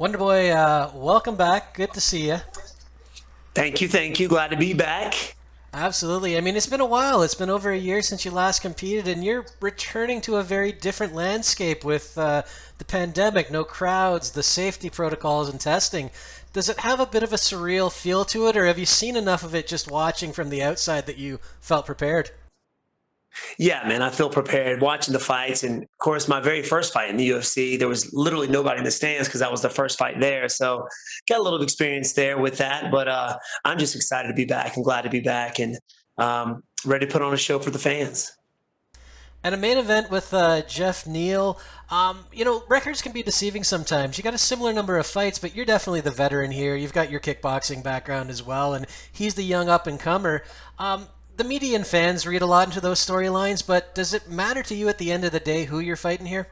Wonderboy, welcome back. Good to see you. Thank you. Thank you. Glad to be back. Absolutely. I mean, it's been a while. It's been over a year since you last competed, and you're returning to a very different landscape with the pandemic, no crowds, the safety protocols, and testing. Does it have a bit of a surreal feel to it, or have you seen enough of it just watching from the outside that you felt prepared? Yeah, man, I feel prepared watching the fights. And of course, my very first fight in the UFC, there was literally nobody in the stands because that was the first fight there. So got a little experience there with that. But I'm just excited to be back and glad to be back and ready to put on a show for the fans. And a main event with Geoff Neal. Records can be deceiving sometimes. You got a similar number of fights, but you're definitely the veteran here. You've got your kickboxing background as well, and he's the young up and comer. The media and fans read a lot into those storylines, but does it matter to you at the end of the day who you're fighting here?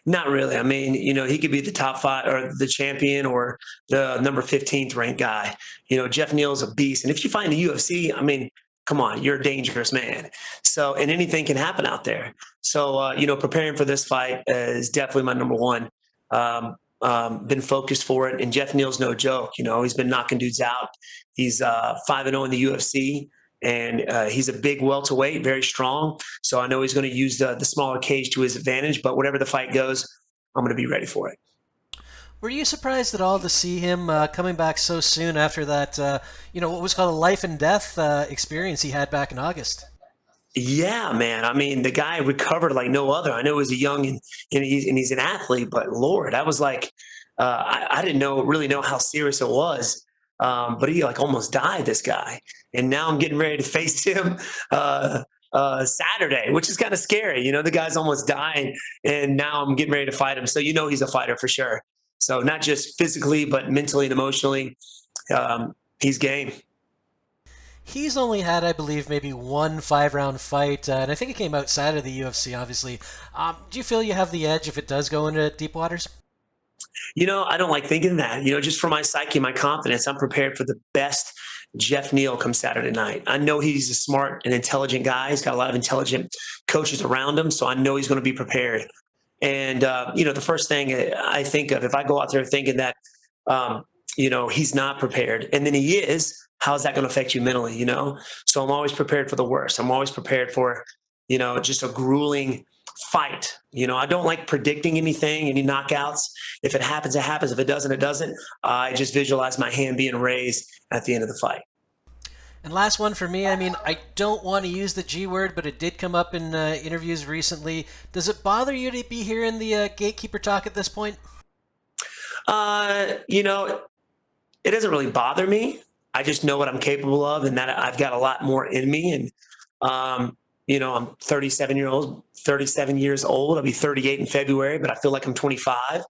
Not really. I mean, he could be the top five or the champion or the number 15th ranked guy. Geoff Neal's a beast. And if you fight in the UFC, I mean, come on, you're a dangerous man. So, and anything can happen out there. So, preparing for this fight is definitely my number one. Been focused for it. And Geoff Neal's no joke. He's been knocking dudes out. He's 5-0 in the UFC. And he's a big welterweight, very strong. So I know he's going to use the smaller cage to his advantage. But whatever the fight goes, I'm going to be ready for it. Were you surprised at all to see him coming back so soon after that, what was called a life and death experience he had back in August? Yeah, man. I mean, the guy recovered like no other. I know he's a young and he's an athlete, but Lord, that was like I didn't really know how serious it was. But he like almost died. This guy, and now I'm getting ready to face him Saturday, which is kind of scary. The guy's almost dying, and now I'm getting ready to fight him. So he's a fighter for sure. So not just physically, but mentally and emotionally, he's game. He's only had, I believe, maybe one 5 round fight, and I think it came outside of the UFC, obviously. Do you feel you have the edge if it does go into deep waters? I don't like thinking that. Just for my psyche, my confidence, I'm prepared for the best Geoff Neal come Saturday night. I know he's a smart and intelligent guy. He's got a lot of intelligent coaches around him, so I know he's going to be prepared. And the first thing I think of if I go out there thinking that he's not prepared, and then he is, how's that going to affect you mentally? So I'm always prepared for the worst. I'm always prepared for just a grueling fight. I don't like predicting anything, any knockouts. If it happens, it happens. If it doesn't, it doesn't. I just visualize my hand being raised at the end of the fight. And last one for me, I mean, I don't want to use the G word, but it did come up in interviews recently. Does it bother you to be hearing the gatekeeper talk at this point? Uh, you know, it doesn't really bother me. I just know what I'm capable of, and that I've got a lot more in me. And I'm 37 years old. I'll be 38 in February, but I feel like I'm 25,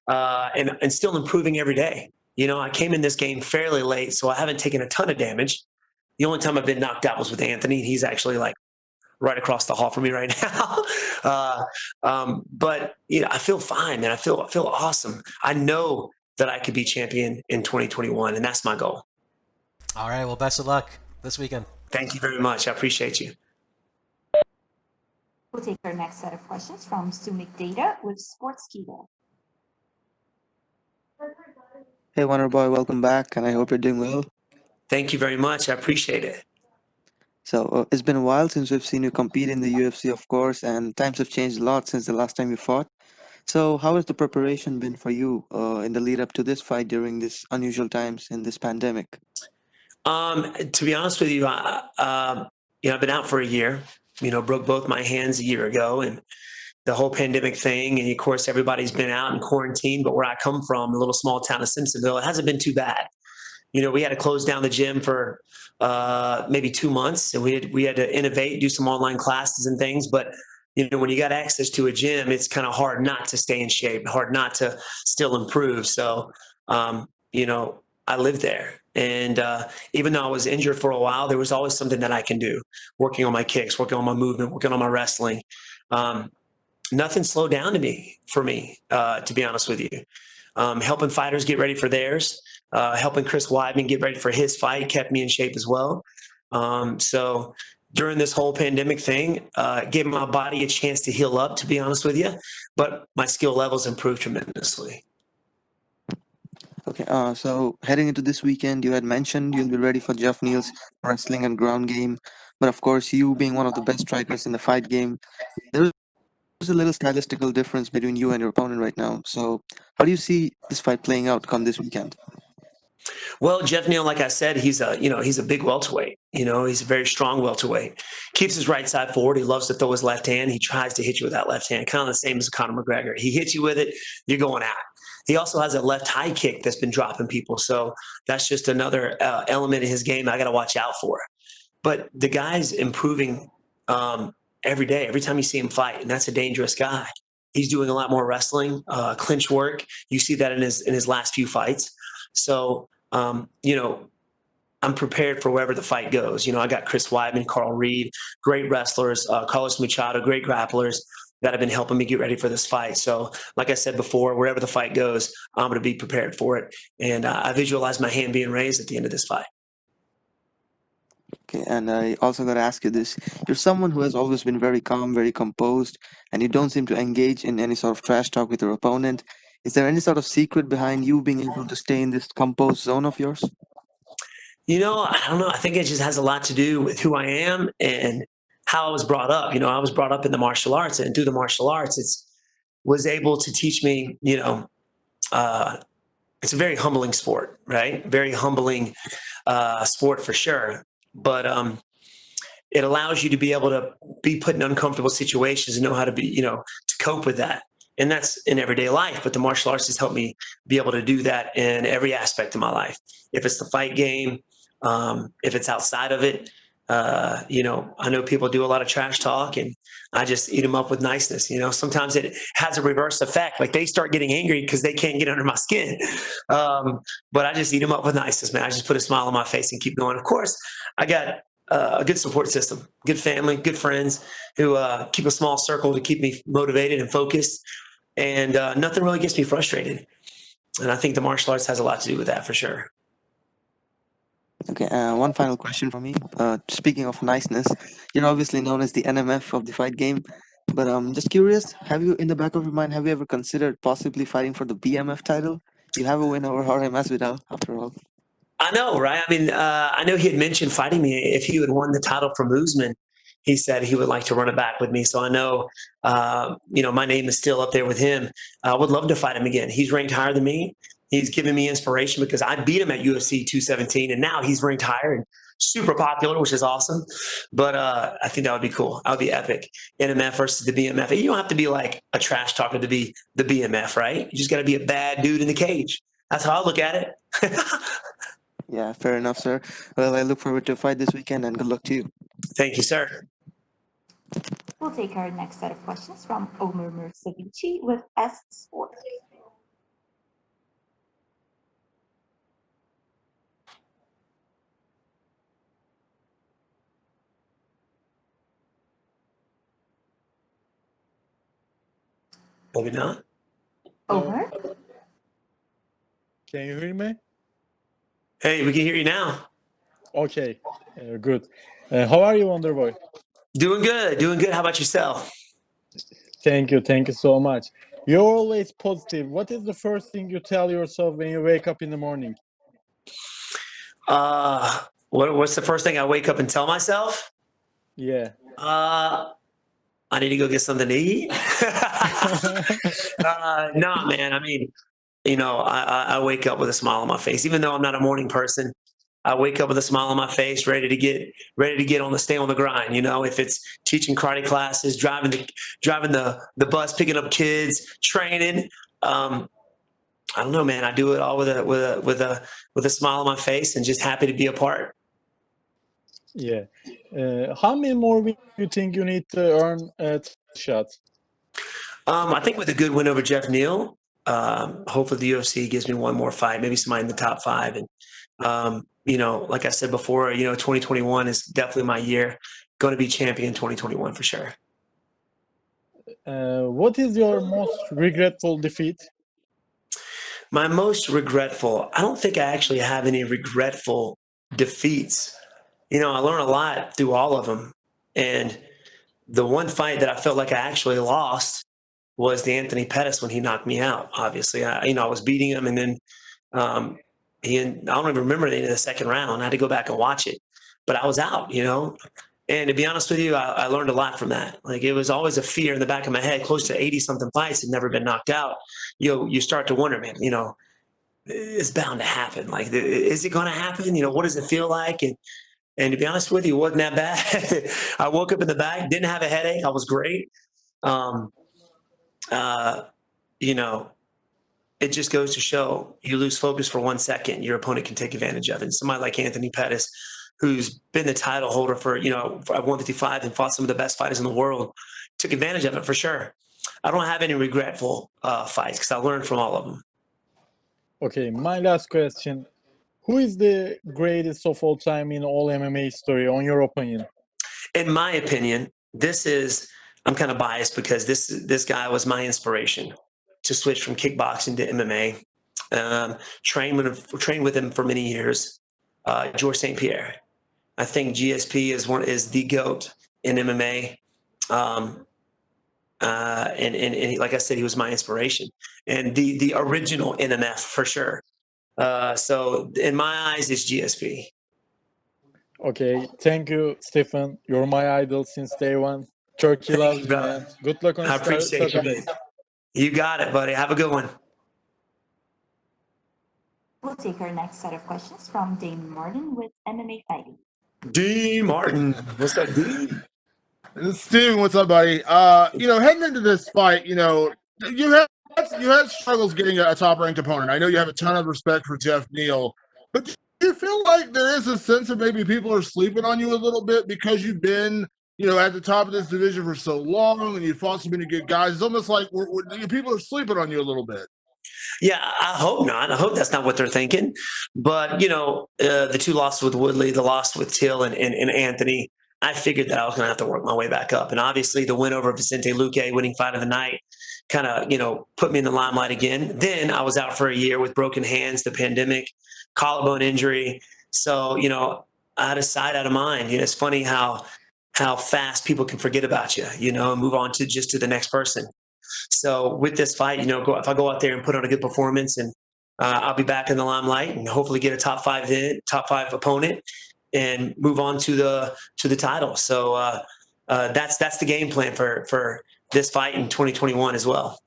and still improving every day. I came in this game fairly late, so I haven't taken a ton of damage. The only time I've been knocked out was with Anthony, and he's actually like right across the hall from me right now. But I feel fine, man. I feel awesome. I know that I could be champion in 2021, and that's my goal. All right, well, best of luck this weekend. Thank you very much. I appreciate you. We'll take our next set of questions from Sumit Data with Sportskeeda. Hey, Wonder Boy, welcome back, and I hope you're doing well. Thank you very much. I appreciate it. It's been a while since we've seen you compete in the UFC, of course, and times have changed a lot since the last time you fought. So, how has the preparation been for you in the lead up to this fight during this unusual times in this pandemic? To be honest with you, I've been out for a year. Broke both my hands a year ago, and the whole pandemic thing. And of course, everybody's been out in quarantine. But where I come from, a little small town of Simpsonville, it hasn't been too bad. We had to close down the gym for maybe 2 months, and we had to innovate, do some online classes and things. But when you got access to a gym, it's kind of hard not to stay in shape, hard not to still improve. So, I lived there, and even though I was injured for a while, there was always something that I can do: working on my kicks, working on my movement, working on my wrestling. Um, Nothing slowed down for me, to be honest with you. Helping fighters get ready for theirs, helping Chris Weidman get ready for his fight kept me in shape as well. So during this whole pandemic thing, gave my body a chance to heal up, to be honest with you, but my skill levels improved tremendously. Okay, so heading into this weekend, you had mentioned you'll be ready for Geoff Neal's wrestling and ground game, but of course, you being one of the best strikers in the fight game, there's a little stylistical difference between you and your opponent right now. So, how do you see this fight playing out come this weekend? Well, Geoff Neal, like I said, he's a big welterweight. He's a very strong welterweight. Keeps his right side forward. He loves to throw his left hand. He tries to hit you with that left hand, kind of the same as Conor McGregor. He hits you with it, you're going out. He also has a left high kick that's been dropping people. So that's just another element in his game I got to watch out for. But the guy's improving every day, every time you see him fight, and that's a dangerous guy. He's doing a lot more wrestling, clinch work. You see that in his last few fights. So I'm prepared for wherever the fight goes. I got Chris Weidman, Carl Reed, great wrestlers, Carlos Machado, great grapplers that have been helping me get ready for this fight. So, like I said before, wherever the fight goes, I'm going to be prepared for it. And I visualize my hand being raised at the end of this fight. Okay, and I also got to ask you this. You're someone who has always been very calm, very composed, and you don't seem to engage in any sort of trash talk with your opponent. Is there any sort of secret behind you being able to stay in this composed zone of yours? I don't know. I think it just has a lot to do with who I am and how I was brought up. I was brought up in the martial arts, and through the martial arts, it's was able to teach me, uh, it's a very humbling sport, right? Very humbling sport for sure. But it allows you to be able to be put in uncomfortable situations and know how to be, to cope with that. And that's in everyday life. But the martial arts has helped me be able to do that in every aspect of my life. If it's the fight game, if it's outside of it, I know people do a lot of trash talk, and I just eat them up with niceness. Sometimes it has a reverse effect. Like they start getting angry because they can't get under my skin. But I just eat them up with niceness, man. I just put a smile on my face and keep going. Of course, I got a good support system, good family, good friends who keep a small circle to keep me motivated and focused. And nothing really gets me frustrated. And I think the martial arts has a lot to do with that for sure. Okay, one final question for me. Speaking of niceness, you're obviously known as the NMF of the fight game, but just curious, have you, in the back of your mind, have you ever considered possibly fighting for the BMF title? You have a win over Jorge Masvidal, after all. I know, right? I mean, I know he had mentioned fighting me if he had won the title from Usman. He said he would like to run it back with me. So I know, my name is still up there with him. I would love to fight him again. He's ranked higher than me. He's given me inspiration because I beat him at UFC 217, and now he's ranked higher and super popular, which is awesome. But I think that would be cool. That would be epic. NMF versus the BMF. You don't have to be like a trash talker to be the BMF, right? You just got to be a bad dude in the cage. That's how I look at it. Yeah, fair enough, sir. Well, I look forward to a fight this weekend, and good luck to you. Thank you, sir. We'll take our next set of questions from Omer Mursavici with S Sport. Maybe not. Omer? Can you hear me? Hey, we can hear you now. Okay, good. How are you, Wonderboy? Doing good. Doing good. How about yourself? Thank you so much. You're always positive. What is the first thing you tell yourself when you wake up in the morning? What's the first thing I wake up and tell myself? Yeah. I need to go get something to eat. No, man. I mean, I wake up with a smile on my face, even though I'm not a morning person. I wake up with a smile on my face, ready to get on stay on the grind. If it's teaching karate classes, driving the bus, picking up kids, training. I don't know, man. I do it all with a smile on my face and just happy to be a part. Yeah. How many more wins do you think you need to earn a shot? I think with a good win over Geoff Neal, hopefully the UFC gives me one more fight, maybe somebody in the top 5. And, like I said before, 2021 is definitely my year. Going to be champion 2021 for sure. What is your most regretful defeat? My most regretful, I don't think I actually have any regretful defeats. I learned a lot through all of them. And the one fight that I felt like I actually lost was the Anthony Pettis when he knocked me out. Obviously, I was beating him, and then I don't even remember the end of the second round. I had to go back and watch it, but I was out, And to be honest with you, I learned a lot from that. Like, it was always a fear in the back of my head. Close to 80 something fights and never been knocked out. You start to wonder, man, it's bound to happen. Like, is it going to happen? What does it feel like? And to be honest with you, it wasn't that bad. I woke up in the back, didn't have a headache. I was great. Um, uh, you know, it just goes to show, you lose focus for 1 second, your opponent can take advantage of it. And somebody like Anthony Pettis, who's been the title holder for at 155 and fought some of the best fighters in the world, took advantage of it for sure. I don't have any regretful fights because I learned from all of them. Okay, my last question. Who is the greatest of all time in all MMA history, on your opinion? In my opinion, I'm kind of biased because this guy was my inspiration to switch from kickboxing to MMA. Trained with him for many years. George St. Pierre. I think GSP is the GOAT in MMA. And like I said, he was my inspiration and the original NMF for sure. So in my eyes, it's GSP. Okay, thank you, Stephen. You're my idol since day one. Turkey Thank loves you, you, brother. man. Good luck on I appreciate you, Saturday. man. You got it, buddy. Have a good one. We'll take our next set of questions from Dane Martin with MMA Fighting. D. Martin. What's up, D? Steven, what's up, buddy? Heading into this fight, you had struggles getting a top-ranked opponent. I know you have a ton of respect for Geoff Neal, but do you feel like there is a sense of maybe people are sleeping on you a little bit because you've been, at the top of this division for so long and you fought so many good guys? It's almost like people are sleeping on you a little bit. Yeah, I hope not. I hope that's not what they're thinking. But, the two losses with Woodley, the loss with Till and Anthony, I figured that I was going to have to work my way back up. And obviously the win over Vicente Luque, winning fight of the night, kind of, put me in the limelight again. Then I was out for a year with broken hands, the pandemic, collarbone injury. So, out of sight, out of mind. It's funny how fast people can forget about you, and move on to the next person. So with this fight, if I go out there and put on a good performance, and I'll be back in the limelight and hopefully get a top five opponent and move on to the title. So that's the game plan for this fight in 2021 as well.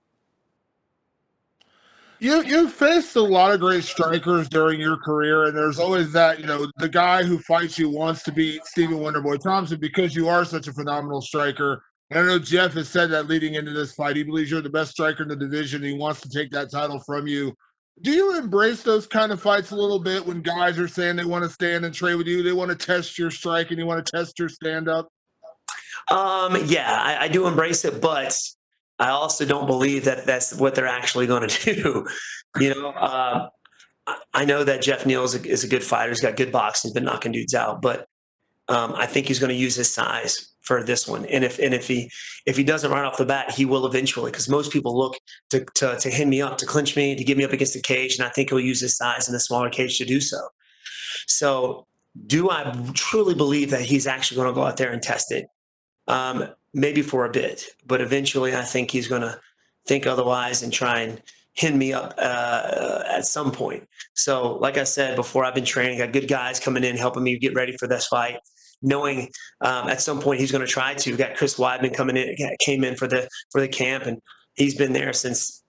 You faced a lot of great strikers during your career, and there's always that, the guy who fights you wants to beat Stephen Wonderboy Thompson because you are such a phenomenal striker. And I know Geoff has said that leading into this fight. He believes you're the best striker in the division. He wants to take that title from you. Do you embrace those kind of fights a little bit when guys are saying they want to stand and trade with you? They want to test your strike and you want to test your stand-up? Yeah, I do embrace it, but I also don't believe that that's what they're actually going to do. I know that Geoff Neal is a good fighter. He's got good boxing. He's been knocking dudes out, but I think he's going to use his size for this one. And if he doesn't right off the bat, he will eventually, because most people look to hand me up, to clinch me, to get me up against the cage, and I think he'll use his size in the smaller cage to do so. So, do I truly believe that he's actually going to go out there and test it? Maybe for a bit, but eventually I think he's going to think otherwise and try and hand me up at some point. So, like I said before, I've been training, got good guys coming in, helping me get ready for this fight, knowing at some point he's going to try to. Got Chris Weidman came in for the camp, and he's been there since,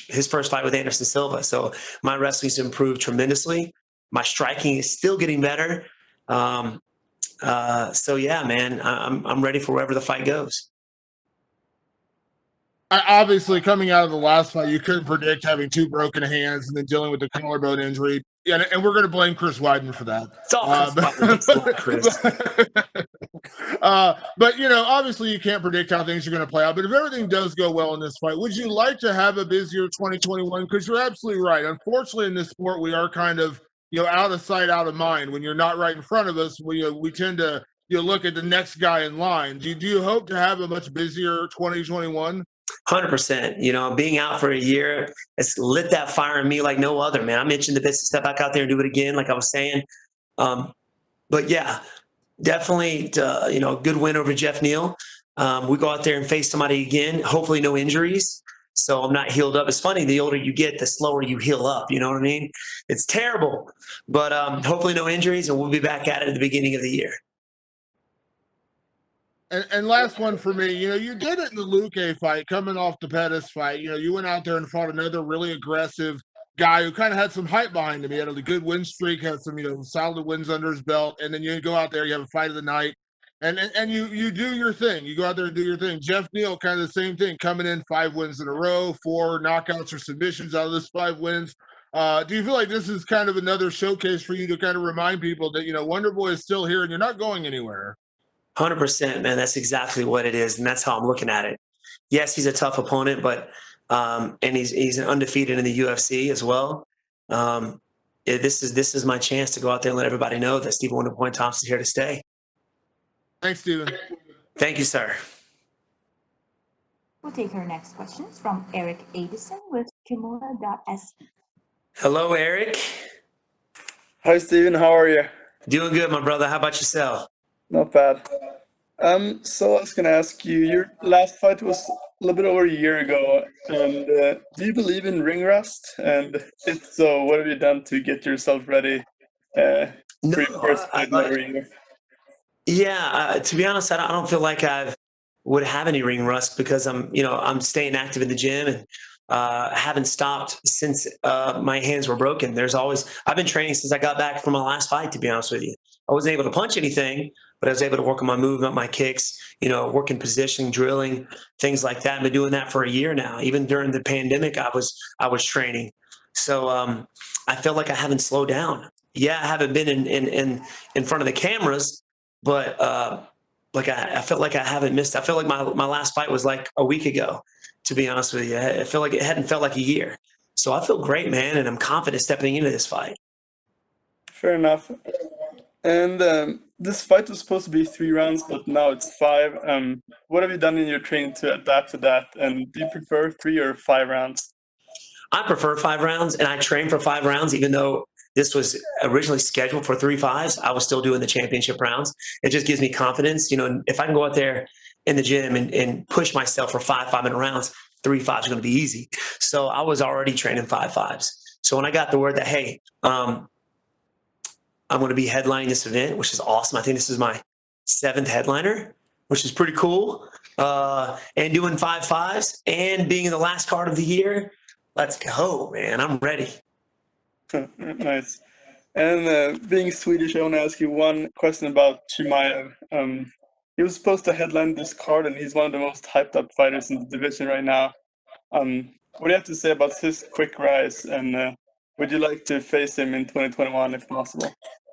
his first fight with Anderson Silva. So my wrestling's improved tremendously. My striking is still getting better. So yeah, man, I'm ready for wherever the fight goes. Obviously, coming out of the last fight, you couldn't predict having two broken hands and then dealing with the collarbone injury. Yeah, and we're going to blame Chris Weidman for that. It's all Chris. But obviously, you can't predict how things are going to play out. But if everything does go well in this fight, would you like to have a busier 2021? Because you're absolutely right. Unfortunately, in this sport, we are kind of out of sight, out of mind. When you're not right in front of us, we tend to look at the next guy in line. Do you hope to have a much busier 2021? 100%. Being out for a year, it's lit that fire in me like no other, man. I'm itching the bits to step back out there and do it again, like I was saying. But yeah, definitely, good win over Geoff Neal. We go out there and face somebody again. Hopefully, no injuries. So I'm not healed up. It's funny, the older you get, the slower you heal up. You know what I mean? It's terrible. But hopefully no injuries, and we'll be back at it at the beginning of the year. And last one for me, you did it in the Luque fight, coming off the Pettis fight. You went out there and fought another really aggressive guy who kind of had some hype behind him. He had a good win streak, had some, solid wins under his belt, and then you go out there, you have a fight of the night, and you do your thing. You go out there and do your thing. Geoff Neal, kind of the same thing, coming in 5 wins in a row, 4 knockouts or submissions out of those 5 wins. Do you feel like this is kind of another showcase for you to kind of remind people that, Wonder Boy is still here and you're not going anywhere? 100%, man. That's exactly what it is, and that's how I'm looking at it. Yes, he's a tough opponent, but and he's undefeated in the UFC as well. This is my chance to go out there and let everybody know that Stephen Wonder Boy Thompson is here to stay. Thanks, Stephen. Thank you, sir. We'll take our next questions from Eric Addison with Kimura.sc. Hello, Eric. Hi, Stephen. How are you? Doing good, my brother. How about yourself? Not bad. So I was gonna ask you, your last fight was a little bit over a year ago, and do you believe in ring rust? And if so, what have you done to get yourself ready for your first fight in over a year? Yeah, to be honest, I don't feel like I would have any ring rust because I'm staying active in the gym and haven't stopped since my hands were broken. I've been training since I got back from my last fight, to be honest with you. I wasn't able to punch anything, but I was able to work on my movement, my kicks, work in positioning, drilling, things like that. I've been doing that for a year now. Even during the pandemic, I was training. So I feel like I haven't slowed down. Yeah, I haven't been in front of the cameras, but I felt like I haven't missed. I feel like my last fight was like a week ago, to be honest with you. I feel like it hadn't felt like a year. So I feel great, man, and I'm confident stepping into this fight. Fair enough. And this fight was supposed to be 3 rounds, but now it's 5. What have you done in your training to adapt to that? And do you prefer 3 or 5 rounds? I prefer 5 rounds, and I train for 5 rounds, even though this was originally scheduled for 3 5s. I was still doing the championship rounds. It just gives me confidence. If I can go out there in the gym and push myself for 5-minute rounds, 3 5s are going to be easy. So I was already training 5 5s. So when I got the word that, hey, I'm going to be headlining this event, which is awesome. I think this is my 7th headliner, which is pretty cool. And doing 5 5s and being in the last card of the year. Let's go, man. I'm ready. Nice. And being Swedish, I want to ask you one question about Chimaev. He was supposed to headline this card, and he's one of the most hyped up fighters in the division right now. What do you have to say about his quick rise, and would you like to face him in 2021 if possible?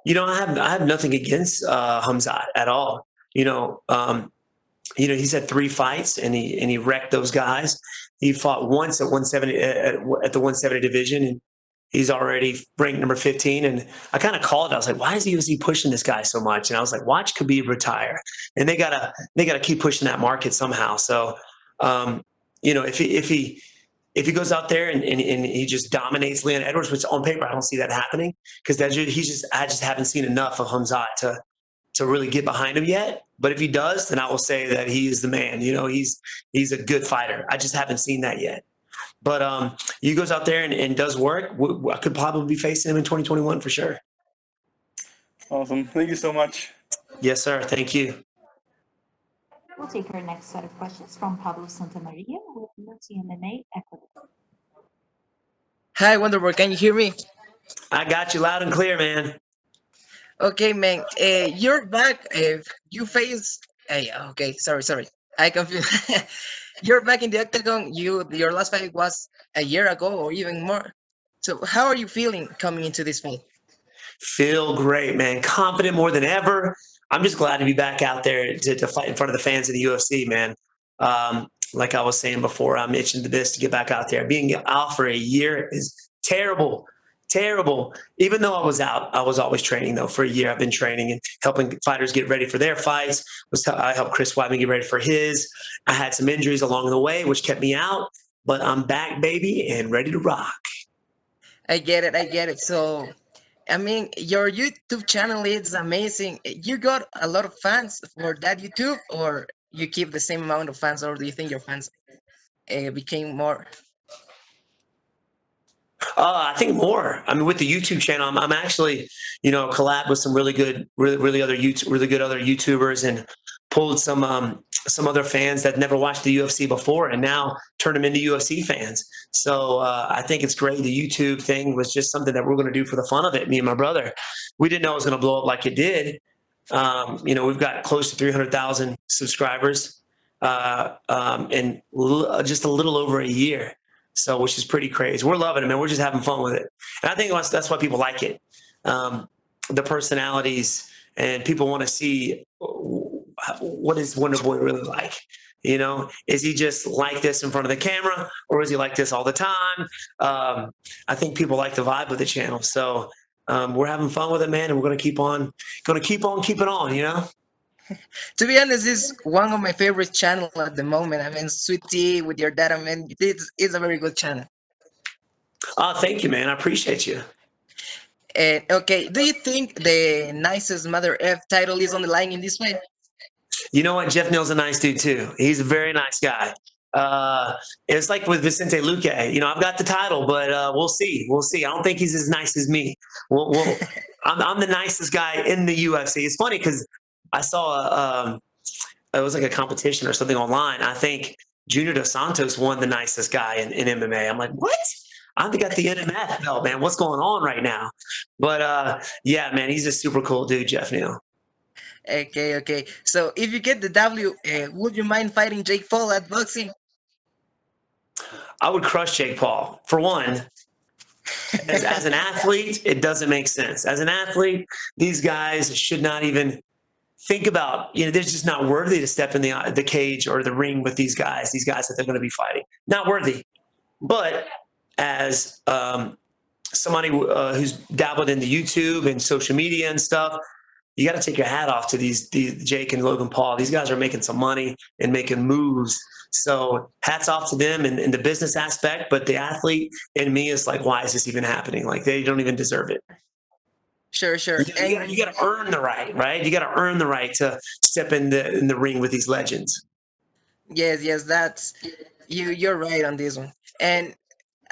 I have nothing against Hamzat at all. He's had 3 fights and he wrecked those guys. He fought once at 170 at the 170 division, and he's already ranked number 15. And I kind of called it. I was like, why is the UFC pushing this guy so much? And I was like, watch Khabib retire. And they gotta keep pushing that market somehow. So if he goes out there and he just dominates Leon Edwards, which on paper I don't see that happening, because I just haven't seen enough of Hamzat to really get behind him yet. But if he does, then I will say that he is the man. He's a good fighter. I just haven't seen that yet. But he goes out there and does work. I could probably be facing him in 2021 for sure. Awesome. Thank you so much. Yes, sir. Thank you. We'll take our next set of questions from Pablo Santamaria with Multi MMA Ecuador. Hi, Wonderboy. Can you hear me? I got you loud and clear, man. Okay, man. You're back. You face. Okay, sorry. I confused. You're back in the octagon. Your last fight was a year ago or even more. So how are you feeling coming into this fight? Feel great, man. Confident more than ever. I'm just glad to be back out there to fight in front of the fans of the UFC, man. Like I was saying before, I'm itching to get back out there. Being out for a year is terrible. Even though I was out, I was always training, though. For a year, I've been training and helping fighters get ready for their fights. I helped Chris Weidman get ready for his. I had some injuries along the way, which kept me out. But I'm back, baby, and ready to rock. I get it. So, I mean, your YouTube channel is amazing. You got a lot of fans for that YouTube, or you keep the same amount of fans, or do you think your fans? became more? I think more. I mean, with the YouTube channel, I'm actually, collab with some really good, really other really good other YouTubers, and pulled some other fans that never watched the UFC before, and now turn them into UFC fans. So I think it's great. The YouTube thing was just something that we're going to do for the fun of it. Me and my brother, we didn't know it was going to blow up like it did. We've got close to 300,000 subscribers in just a little over a year. So, which is pretty crazy. We're loving it, man. We're just having fun with it. And I think that's why people like it. The personalities, and people want to see what is Wonder Boy really like. Is he just like this in front of the camera, or is he like this all the time? I think people like the vibe of the channel. So we're having fun with it, man. And we're going to keep on keeping on, To be honest, this is one of my favorite channels at the moment. I mean, Sweet Tea with your dad. I mean, it's a very good channel. Oh, thank you, man. I appreciate you. Okay, do you think the nicest Mother F title is on the line in this way? You know what? Geoff Neal's a nice dude too. He's a very nice guy. It's like with Vicente Luque. I've got the title, but we'll see. We'll see. I don't think he's as nice as me. I'm the nicest guy in the UFC. It's funny because I saw it was like a competition or something online. I think Junior Dos Santos won the nicest guy in MMA. I'm like, what? I've got the NMF belt, man. What's going on right now? But yeah, man, he's a super cool dude, Geoff Neal. Okay. So if you get the W, would you mind fighting Jake Paul at boxing? I would crush Jake Paul. For one, as an athlete, it doesn't make sense. As an athlete, these guys should not even think about, they're just not worthy to step in the cage or the ring with these guys that they're going to be fighting. Not worthy. But as somebody who's dabbled into YouTube and social media and stuff, you got to take your hat off to these Jake and Logan Paul. These guys are making some money and making moves. So hats off to them in the business aspect. But the athlete in me is like, why is this even happening? Like, they don't even deserve it. Sure. You got to earn the right? You got to earn the right to step in the ring with these legends. Yes, that's you're right on this one. And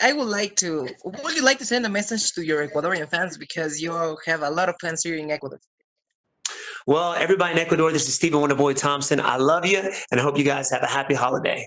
would you like to send a message to your Ecuadorian fans, because you have a lot of fans here in Ecuador? Well, everybody in Ecuador, this is Stephen Wonderboy Thompson. I love you, and I hope you guys have a happy holiday.